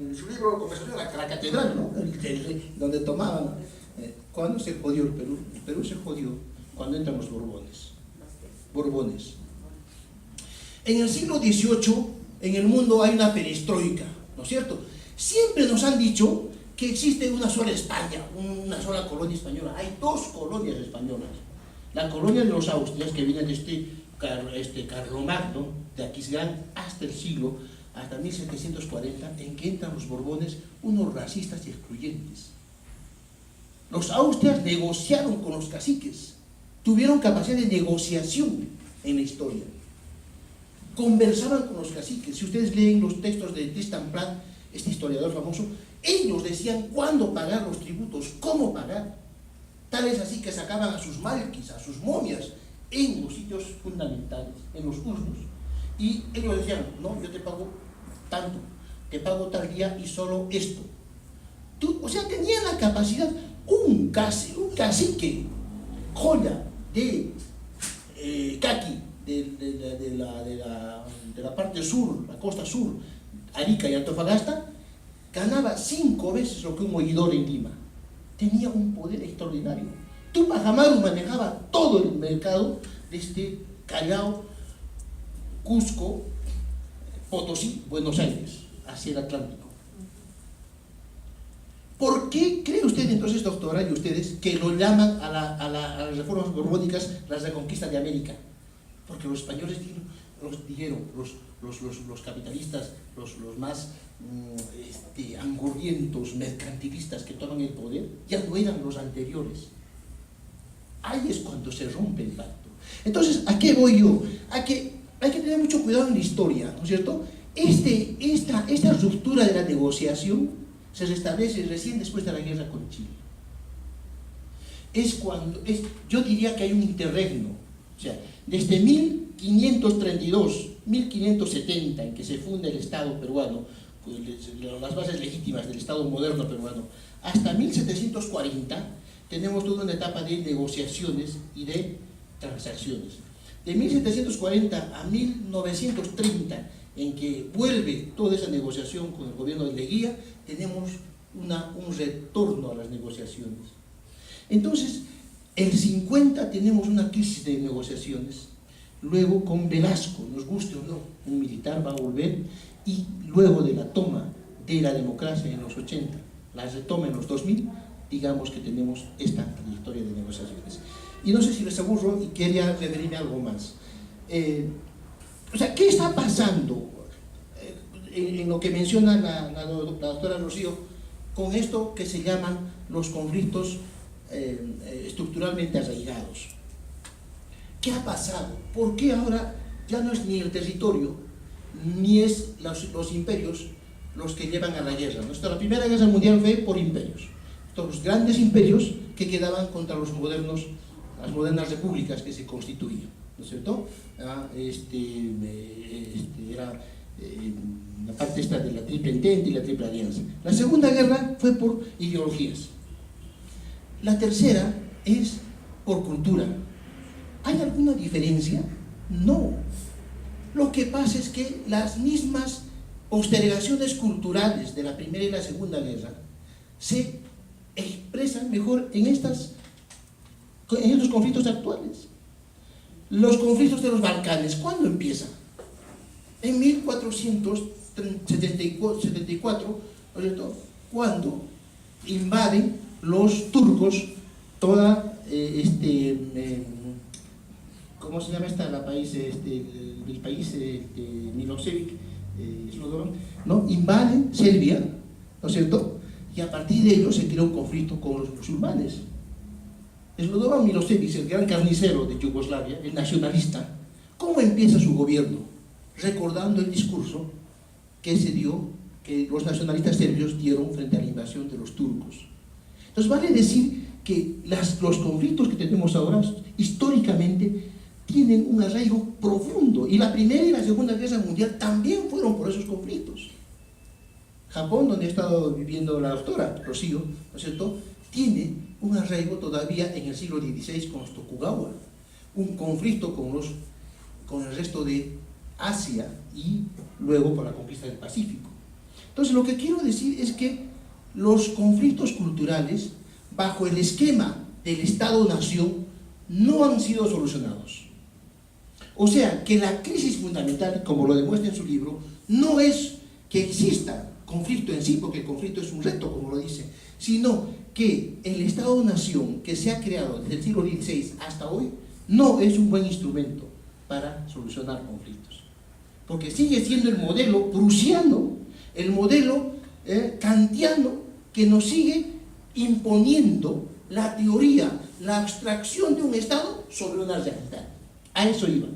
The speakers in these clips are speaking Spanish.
en su libro Conversación a la Catedral, ¿no? Donde tomaban, ¿cuándo se jodió el Perú? El Perú se jodió cuando entran los Borbones. En el siglo XVIII, en el mundo hay una perestroika, ¿no es cierto? Siempre nos han dicho que existe una sola España, una sola colonia española. Hay dos colonias españolas. La colonia de los Austrias, que viene de Carlomagno, de Aquisgrán, hasta 1740, en que entran los Borbones, unos racistas y excluyentes. Los Austrias negociaron con los caciques, tuvieron capacidad de negociación en la historia. Conversaban con los caciques. Si ustedes leen los textos de Tristan Plant, este historiador famoso, ellos decían cuándo pagar los tributos, cómo pagar. Tal es así que sacaban a sus malquis, a sus momias, en los sitios fundamentales, en los urnos, y ellos decían, no, yo te pago tanto, te pago tal día y solo esto. O sea, tenían la capacidad, un cacique, joya de caqui, de la parte sur, la costa sur, Arica y Antofagasta, ganaba 5 veces lo que un oidor en Lima. Tenía un poder extraordinario. Tupac Amaru manejaba todo el mercado desde Callao, Cusco, Potosí, Buenos Aires, hacia el Atlántico. ¿Por qué cree usted entonces, doctora, y ustedes, que lo llaman a las reformas borbónicas las reconquistas de América? Porque los españoles dijeron, los capitalistas, los más angurrientos, mercantilistas que toman el poder, ya no eran los anteriores. Ahí es cuando se rompe el pacto. Entonces, ¿a qué voy yo? A que hay que tener mucho cuidado en la historia, ¿no es cierto? Esta ruptura de la negociación se restablece recién después de la guerra con Chile. Yo diría que hay un interregno, o sea, desde 1532, 1570, en que se funda el Estado peruano, pues, las bases legítimas del Estado moderno peruano, hasta 1740, tenemos toda una etapa de negociaciones y de transacciones. De 1740 a 1930, en que vuelve toda esa negociación con el gobierno de Leguía, tenemos un retorno a las negociaciones. Entonces, en 50 tenemos una crisis de negociaciones, luego con Velasco, nos guste o no, un militar va a volver, y luego de la toma de la democracia en los 80, la retoma en los 2000, digamos que tenemos esta trayectoria de negociaciones. Y no sé si les aburro y quería referirme a algo más. O sea, ¿qué está pasando en lo que menciona la doctora Rocío con esto que se llaman los conflictos estructuralmente arraigados? ¿Qué ha pasado? ¿Por qué ahora ya no es ni el territorio ni es los imperios los que llevan a la guerra? ¿No? La Primera Guerra Mundial fue por imperios, los grandes imperios que quedaban contra las modernas repúblicas que se constituían, ¿no es cierto? Era la parte esta de la Triple Entente y la Triple Alianza. La Segunda Guerra fue por ideologías. La tercera es por cultura. ¿Hay alguna diferencia? No. Lo que pasa es que las mismas postergaciones culturales de la Primera y la Segunda Guerra se expresan mejor en estos conflictos actuales. Los conflictos de los Balcanes, ¿cuándo empiezan? En 1474, ¿no es cierto?, cuando invaden los turcos toda, ¿cómo se llama el país? El país Milosevic, ¿no? Invaden Serbia, ¿no es cierto?, y a partir de ello se crea un conflicto con los musulmanes. Slobodan Milosevic, el gran carnicero de Yugoslavia, el nacionalista, ¿cómo empieza su gobierno? Recordando el discurso que se dio, que los nacionalistas serbios dieron frente a la invasión de los turcos. Entonces vale decir que los conflictos que tenemos ahora históricamente tienen un arraigo profundo, y la Primera y la Segunda Guerra Mundial también fueron por esos conflictos. Japón, donde ha estado viviendo la doctora Rocío, ¿no es cierto?, tiene un arraigo todavía en el siglo XVI con los Tokugawa, un conflicto con el resto de Asia y luego por la conquista del Pacífico. Entonces, lo que quiero decir es que los conflictos culturales, bajo el esquema del Estado-Nación, no han sido solucionados. O sea, que la crisis fundamental, como lo demuestra en su libro, no es que exista conflicto en sí, porque el conflicto es un reto, como lo dice, sino que el Estado-Nación que se ha creado desde el siglo XVI hasta hoy no es un buen instrumento para solucionar conflictos. Porque sigue siendo el modelo prusiano, el modelo kantiano, que nos sigue imponiendo la teoría, la abstracción de un Estado sobre una realidad. A eso iba.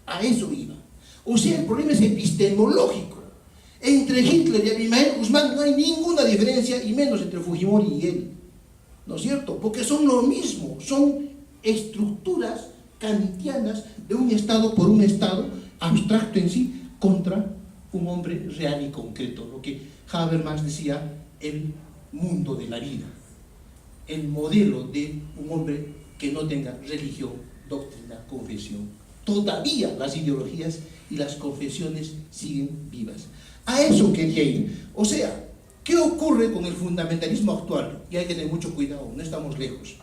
A eso iba. O sea, el problema es epistemológico. Entre Hitler y Abimael Guzmán no hay ninguna diferencia, y menos entre Fujimori y él. ¿No es cierto? Porque son lo mismo, son estructuras kantianas de un Estado por un Estado abstracto en sí contra un hombre real y concreto, lo que Habermas decía, el mundo de la vida, el modelo de un hombre que no tenga religión, doctrina, confesión. Todavía las ideologías y las confesiones siguen vivas. A eso quería ir. O sea, ¿qué ocurre con el fundamentalismo actual? Y hay que tener mucho cuidado, no estamos lejos.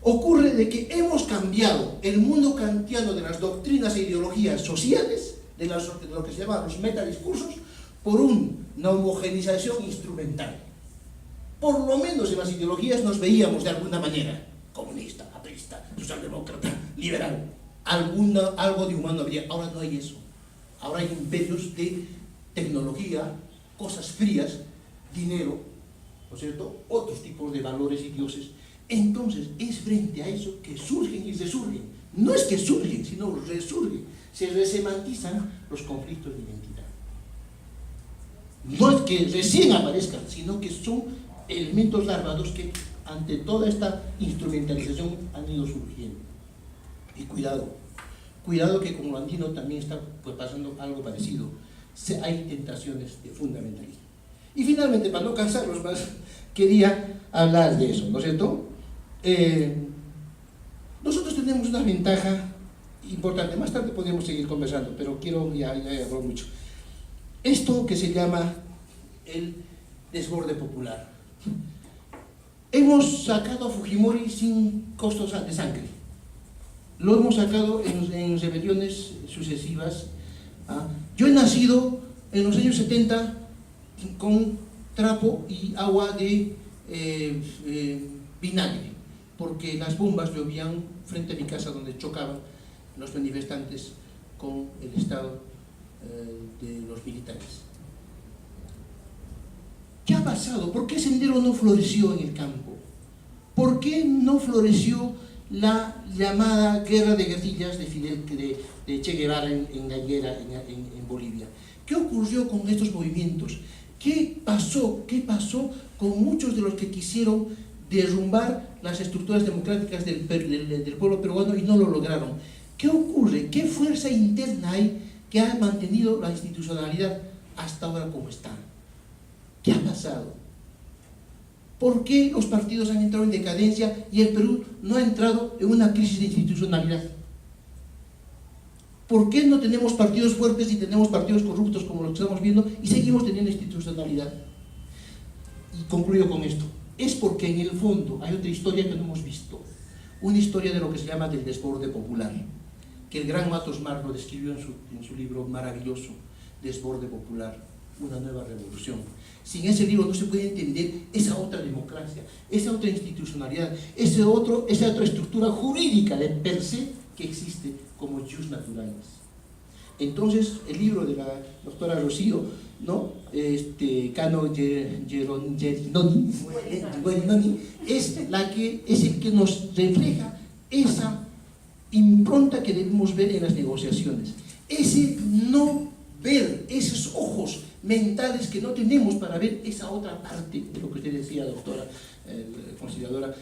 Ocurre de que hemos cambiado el mundo kantiano de las doctrinas e ideologías sociales, de lo que se llama los metadiscursos, por una homogenización instrumental. Por lo menos en las ideologías nos veíamos de alguna manera, comunista, ateísta, socialdemócrata, liberal, algo de humano habría. Ahora no hay eso. Ahora hay imperios de tecnología, cosas frías, dinero, ¿no es cierto?, otros tipos de valores y dioses. Entonces es frente a eso que surgen y resurgen. No es que surgen, sino resurgen. Se resemantizan los conflictos de identidad. No es que recién aparezcan, sino que son elementos larvados que ante toda esta instrumentalización han ido surgiendo. Y cuidado que con lo andino también está pasando algo parecido. Hay tentaciones de fundamentalismo. Y finalmente, para no cansarlos más, quería hablar de eso, ¿no es cierto? Nosotros tenemos una ventaja importante. Más tarde podemos seguir conversando, pero ya he hablado mucho. Esto que se llama el desborde popular. Hemos sacado a Fujimori sin costos de sangre. Lo hemos sacado en rebeliones sucesivas. Yo he nacido en los años 70 con trapo y agua de vinagre, porque las bombas llovían frente a mi casa, donde chocaban los manifestantes con el estado de los militares. ¿Qué ha pasado? ¿Por qué Sendero no floreció en el campo? ¿Por qué no floreció la llamada guerra de guerrillas de Che Guevara en la higuera en Bolivia? ¿Qué ocurrió con estos movimientos? ¿Qué pasó con muchos de los que quisieron derrumbar las estructuras democráticas del pueblo peruano y no lo lograron? ¿Qué ocurre? ¿Qué fuerza interna hay que ha mantenido la institucionalidad hasta ahora como está? ¿Qué ha pasado? ¿Por qué los partidos han entrado en decadencia y el Perú no ha entrado en una crisis de institucionalidad? ¿Por qué no tenemos partidos fuertes y tenemos partidos corruptos como los que estamos viendo y seguimos teniendo institucionalidad? Y concluyo con esto. Es porque en el fondo hay otra historia que no hemos visto. Una historia de lo que se llama del desborde popular, que el gran Matos Mar lo describió en su libro maravilloso, Desborde Popular, una nueva revolución. Sin ese libro no se puede entender esa otra democracia, esa otra institucionalidad, esa otra estructura jurídica de per se que existe como jus naturalis. Entonces, el libro de la doctora Rocío, ¿no? Cano Gerinoni, es el que nos refleja esa impronta que debemos ver en las negociaciones. Ese no ver, esos ojos mentales que no tenemos para ver esa otra parte de lo que usted decía, doctora, conciliadora,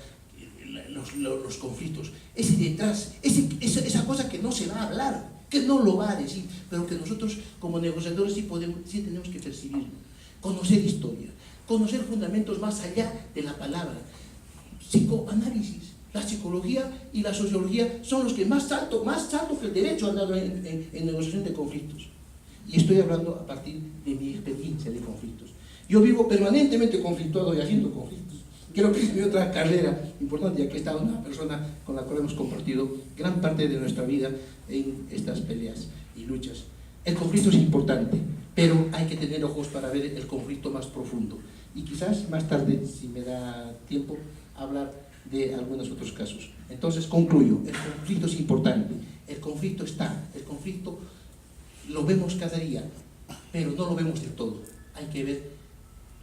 los conflictos, ese detrás, esa cosa que no se va a hablar, que no lo va a decir, pero que nosotros como negociadores sí tenemos que percibir, conocer historia, conocer fundamentos más allá de la palabra, psicoanálisis. La psicología y la sociología son los que más alto que el derecho han dado en negociación de conflictos. Y estoy hablando a partir de mi experiencia de conflictos. Yo vivo permanentemente conflictuado y haciendo conflictos. Creo que es mi otra carrera importante, ya que he estado una persona con la cual hemos compartido gran parte de nuestra vida en estas peleas y luchas. El conflicto es importante, pero hay que tener ojos para ver el conflicto más profundo. Y quizás más tarde, si me da tiempo, hablar de algunos otros casos. Entonces concluyo, el conflicto es importante, el conflicto está, el conflicto lo vemos cada día, pero no lo vemos del todo. Hay que ver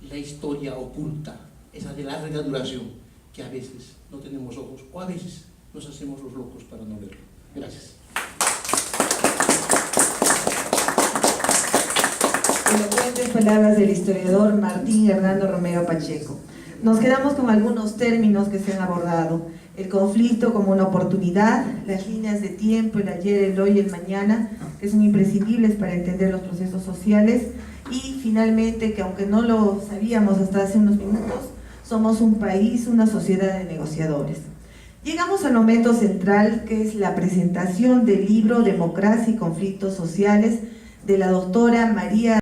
la historia oculta, esa de larga duración, que a veces no tenemos ojos, o a veces nos hacemos los locos para no verlo. Gracias. Elocuentes palabras del historiador Martín Hernando Romero Pacheco. Nos quedamos con algunos términos que se han abordado: el conflicto como una oportunidad, las líneas de tiempo, el ayer, el hoy y el mañana, que son imprescindibles para entender los procesos sociales, y finalmente, que aunque no lo sabíamos hasta hace unos minutos, somos un país, una sociedad de negociadores. Llegamos al momento central, que es la presentación del libro Democracia y Conflictos Sociales, de la doctora María